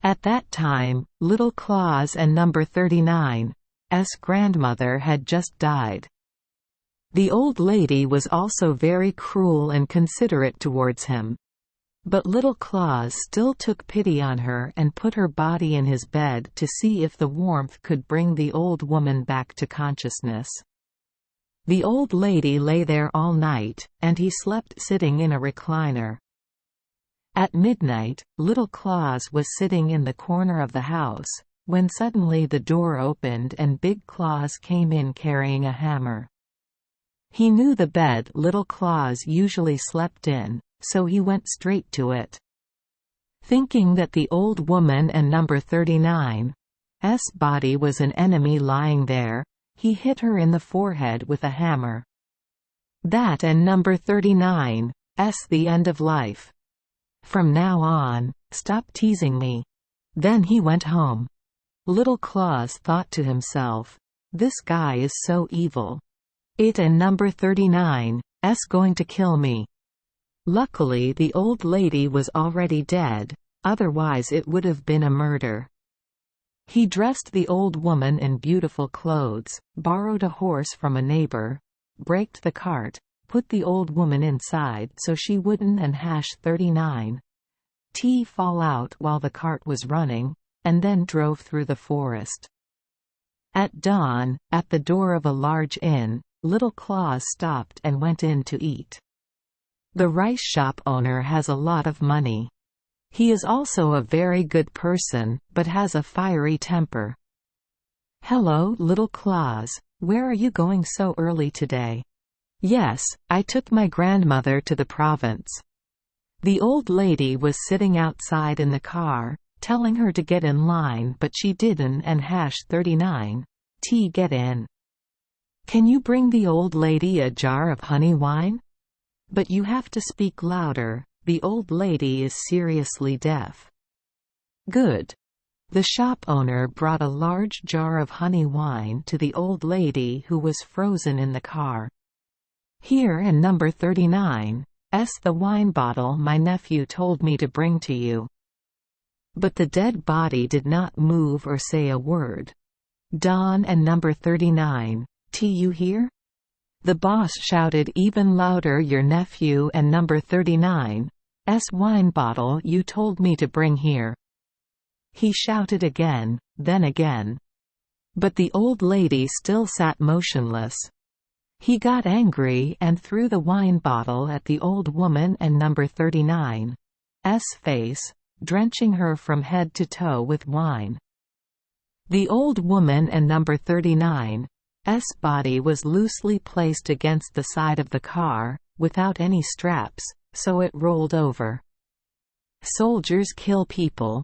At that time, little Claus and number 39's grandmother had just died. The old lady was also very cruel and considerate towards him. But little Claus still took pity on her and put her body in his bed to see if the warmth could bring the old woman back to consciousness. The old lady lay there all night, and he slept sitting in a recliner. At midnight, little Claus was sitting in the corner of the house, when suddenly the door opened and Big Claus came in carrying a hammer. He knew the bed little Claus usually slept in, so he went straight to it. Thinking that the old woman and number 39's body was an enemy lying there, he hit her in the forehead with a hammer. That and number 39's the end of life. From now on, stop teasing me. Then he went home. Little Claus thought to himself, this guy is so evil. It and number 39's going to kill me. Luckily the old lady was already dead, otherwise it would have been a murder. He dressed the old woman in beautiful clothes, borrowed a horse from a neighbor, braked the cart, put the old woman inside so she wouldn't and 39's fall out while the cart was running, and then drove through the forest. At dawn, at the door of a large inn, little Claus stopped and went in to eat. The rice shop owner has a lot of money. He is also a very good person, but has a fiery temper. "Hello, little Claus, where are you going so early today?" "Yes, I took my grandmother to the province." The old lady was sitting outside in the car, telling her to get in line, but she didn't and 39's get in. "Can you bring the old lady a jar of honey wine?" "But you have to speak louder, the old lady is seriously deaf." "Good." The shop owner brought a large jar of honey wine to the old lady who was frozen in the car. "Here and number 39's the wine bottle my nephew told me to bring to you." But the dead body did not move or say a word. "Don and number 39's, you hear?" The boss shouted even louder, "Your nephew and number 39's wine bottle you told me to bring here." He shouted again, then again. But the old lady still sat motionless. He got angry and threw the wine bottle at the old woman and number 39's face, drenching her from head to toe with wine. The old woman and number 39's body was loosely placed against the side of the car, without any straps, so it rolled over. Soldiers kill people.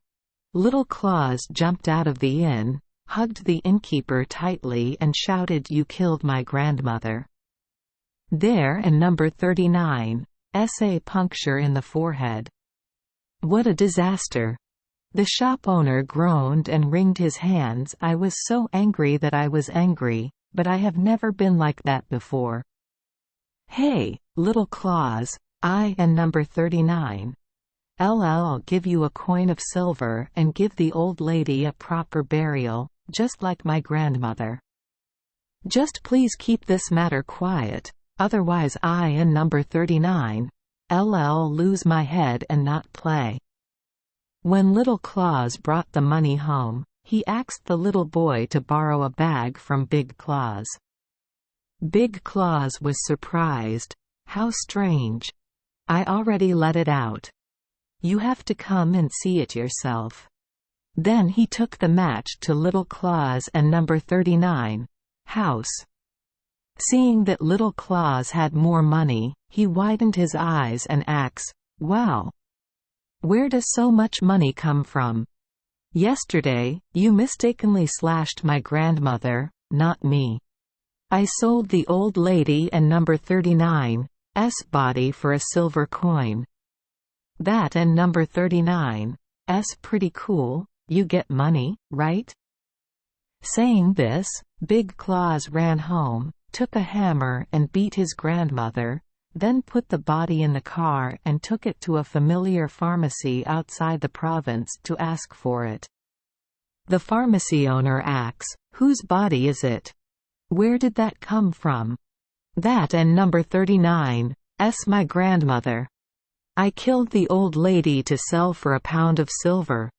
Little Claus jumped out of the inn, hugged the innkeeper tightly and shouted, "You killed my grandmother." There and number 39's a puncture in the forehead. "What a disaster." The shop owner groaned and wringed his hands. "I was so angry that I was angry, but I have never been like that before." "Hey, little Claus, I and number 39's I'll give you a coin of silver and give the old lady a proper burial, just like my grandmother. Just please keep this matter quiet, otherwise I and number 39's lose my head and not play." When little Claus brought the money home, he asked the little boy to borrow a bag from Big Claus. Big Claus was surprised. "How strange. I already let it out. You have to come and see it yourself." Then he took the match to little Claus and number 39's house. Seeing that little Claus had more money, he widened his eyes and asked, "Wow. Where does so much money come from? Yesterday, you mistakenly slashed my grandmother, not me. I sold the old lady and number 39's body for a silver coin. That and number 39's pretty cool, you get money, right?" Saying this, Big Claus ran home, took a hammer and beat his grandmother, then put the body in the car and took it to a familiar pharmacy outside the province to ask for it. The pharmacy owner asks, "Whose body is it? Where did that come from?" "That and number 39's my grandmother. I killed the old lady to sell for £1 of silver."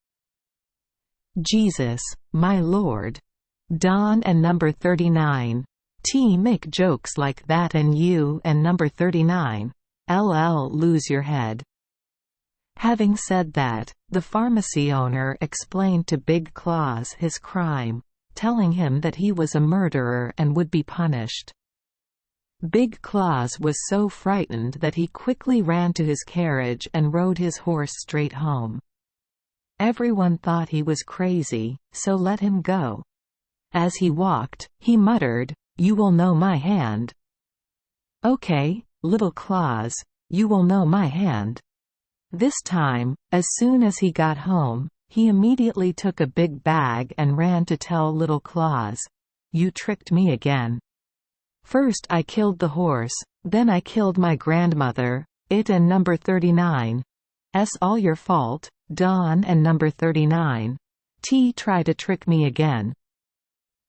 "Jesus, my Lord. Don and number 39's make jokes like that and you and number 39's lose your head." Having said that, the pharmacy owner explained to Big Claus his crime, telling him that he was a murderer and would be punished. Big Claus was so frightened that he quickly ran to his carriage and rode his horse straight home. Everyone thought he was crazy, so let him go. As he walked, he muttered, "You will know my hand." "Okay, little Claus, you will know my hand." This time, as soon as he got home, he immediately took a big bag and ran to tell little Claus, "You tricked me again. First I killed the horse, then I killed my grandmother, it and number 39's all your fault, Don and number 39's try to trick me again."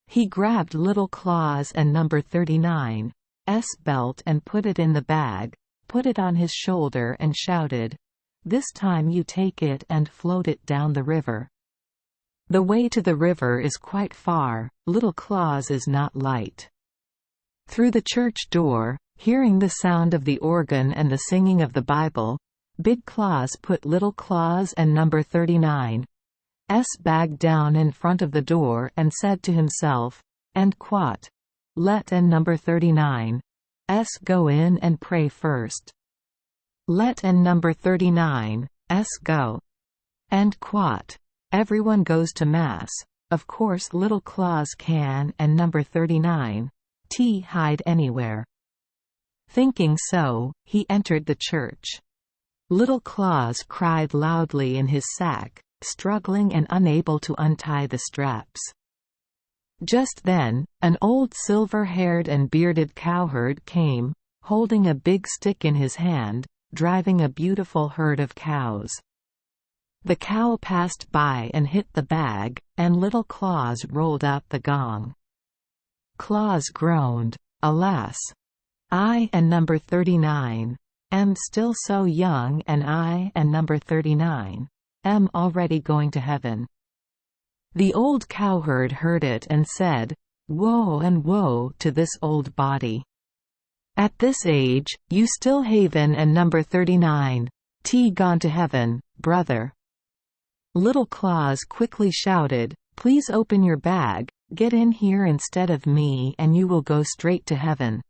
He grabbed little Claus and number 39's belt and put it in the bag, put it on his shoulder and shouted, "This time you take it and float it down the river." The way to the river is quite far, little Claus is not light. Through the church door, hearing the sound of the organ and the singing of the Bible, Big Claus put little Claus and number 39's bag down in front of the door and said to himself, "And quat. Let and number 39's go in and pray first. Let and number 39's go. And quat. Everyone goes to Mass. Of course little Claus can and number 39's hide anywhere." Thinking so, he entered the church. Little Claus cried loudly in his sack, struggling and unable to untie the straps. Just then, an old silver-haired and bearded cowherd came, holding a big stick in his hand, driving a beautiful herd of cows. The cow passed by and hit the bag, and little Claus rolled out the gong. Claus groaned, "Alas! I and number 39's am still so young and I and number 39's am already going to heaven." The old cowherd heard it and said, "Woe and woe to this old body. At this age, you still haven and number 39's gone to heaven, brother." Little Claus quickly shouted, "Please open your bag, get in here instead of me and you will go straight to heaven."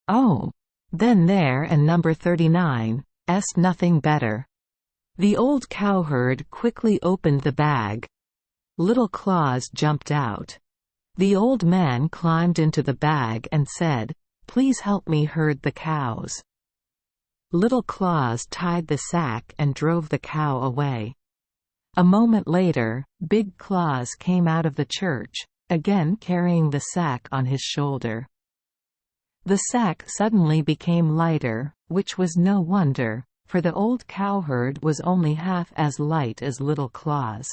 "Oh. Then there and number 39's nothing better." The old cowherd quickly opened the bag. Little Claus jumped out. The old man climbed into the bag and said, "Please help me herd the cows." Little Claus tied the sack and drove the cow away. A moment later, Big Claus came out of the church, again carrying the sack on his shoulder. The sack suddenly became lighter, which was no wonder, for the old cowherd was only half as light as Little Claus.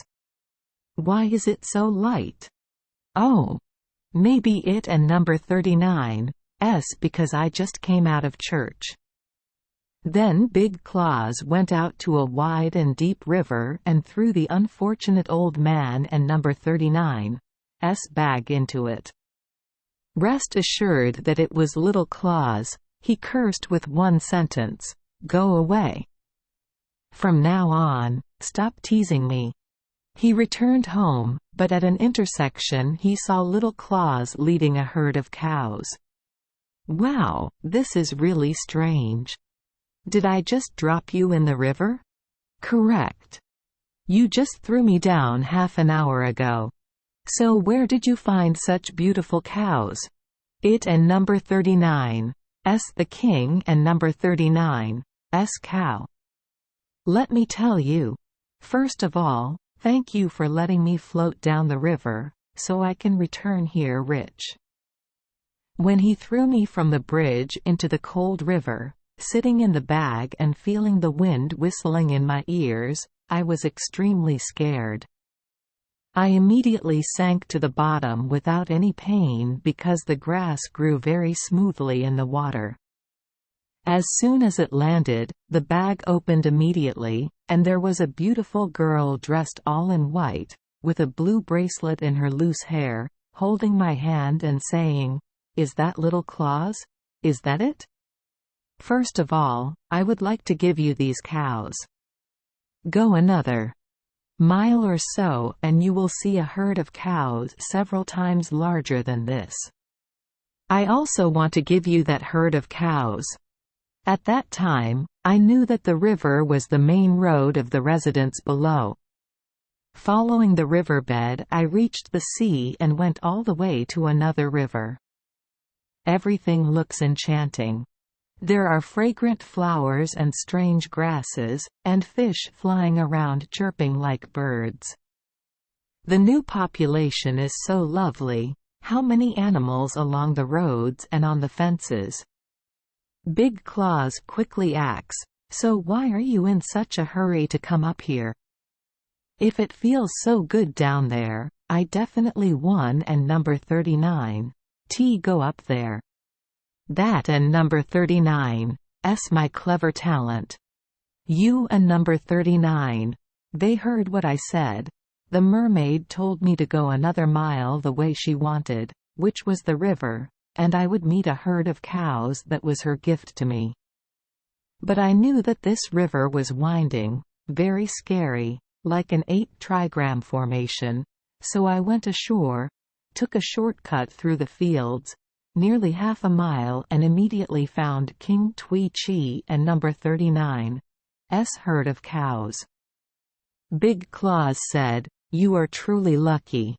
"Why is it so light? Oh, maybe it and number 39's because I just came out of church." Then Big Claus went out to a wide and deep river and threw the unfortunate old man and number 39's bag into it. Rest assured that it was Little Claus. He cursed with one sentence, "Go away. From now on, stop teasing me." He returned home, but at an intersection he saw Little Claus leading a herd of cows. "Wow, this is really strange. Did I just drop you in the river?" "Correct. You just threw me down half an hour ago. So where did you find such beautiful cows?" "It and number 39's the king and number 39's cow." "Let me tell you. First of all, thank you for letting me float down the river, so I can return here rich. When he threw me from the bridge into the cold river, sitting in the bag and feeling the wind whistling in my ears, I was extremely scared. I immediately sank to the bottom without any pain because the grass grew very smoothly in the water. As soon as it landed, the bag opened immediately, and there was a beautiful girl dressed all in white, with a blue bracelet in her loose hair, holding my hand and saying, "Is that little Claus? Is that it? First of all, I would like to give you these cows. Go another mile or so and you will see a herd of cows several times larger than this. I also want to give you that herd of cows." At that time, I knew that the river was the main road of the residence below. Following the riverbed, I reached the sea and went all the way to another river. Everything looks enchanting. There are fragrant flowers and strange grasses, and fish flying around chirping like birds. The new population is so lovely. How many animals along the roads and on the fences. Big Claus quickly asks, "So why are you in such a hurry to come up here? If it feels so good down there, I definitely won and number 39. Go up there. That and number 39. My clever talent. You and number 39. They heard what I said. The mermaid told me to go another mile the way she wanted, which was the river, and I would meet a herd of cows. That was her gift to me. But I knew that this river was winding, very scary, like an 8-trigram formation, so I went ashore, took a shortcut through the fields, nearly half a mile, and immediately found King Chi and number 39's herd of cows. Big Claus said, "You are truly lucky.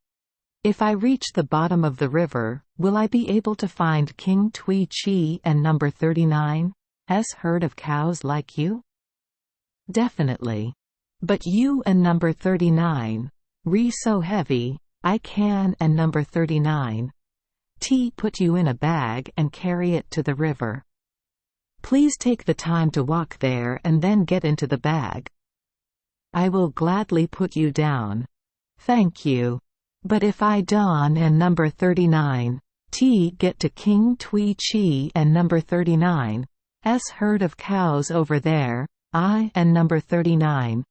If I reach the bottom of the river, will I be able to find King Chi and number 39's herd of cows like you?" "Definitely. But you and number 39 so heavy, I can and number 39 put you in a bag and carry it to the river. Please take the time to walk there and then get into the bag. I will gladly put you down. Thank you. But if I Don and number 39 get to King Chi and number 39's herd of cows over there, I and number 39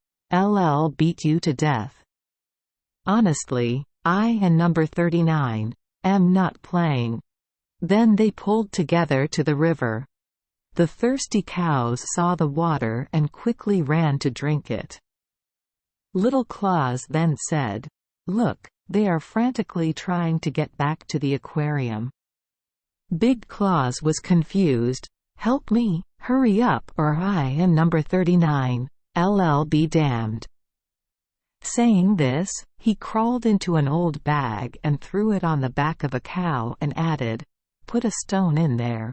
beat you to death. Honestly, I and number 39 am not playing." Then they pulled together to the river. The thirsty cows saw the water and quickly ran to drink it. Little Claus then said, "Look, they are frantically trying to get back to the aquarium." Big Claus was confused. "Help me, hurry up or I and number 39 be damned." Saying this, he crawled into an old bag and threw it on the back of a cow and added, "Put a stone in there.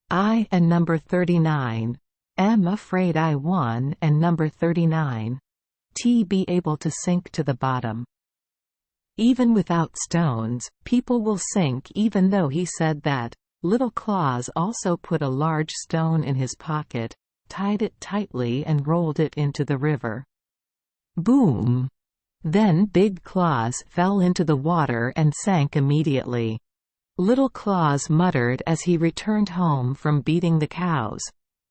I and number 39 am afraid I won and number 39 be able to sink to the bottom." Even without stones, people will sink. Even though he said that, Little Claus also put a large stone in his pocket, tied it tightly and rolled it into the river. Boom! Then Big Claus fell into the water and sank immediately. Little Claus muttered as he returned home from beating the cows,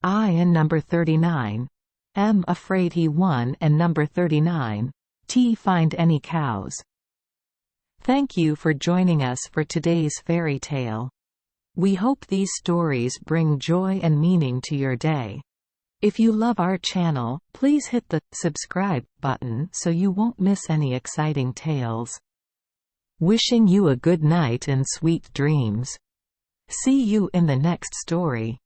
"I and number 39 am afraid he won and number 39 find any cows." Thank you for joining us for today's fairy tale. We hope these stories bring joy and meaning to your day. If you love our channel, please hit the subscribe button so you won't miss any exciting tales. Wishing you a good night and sweet dreams. See you in the next story.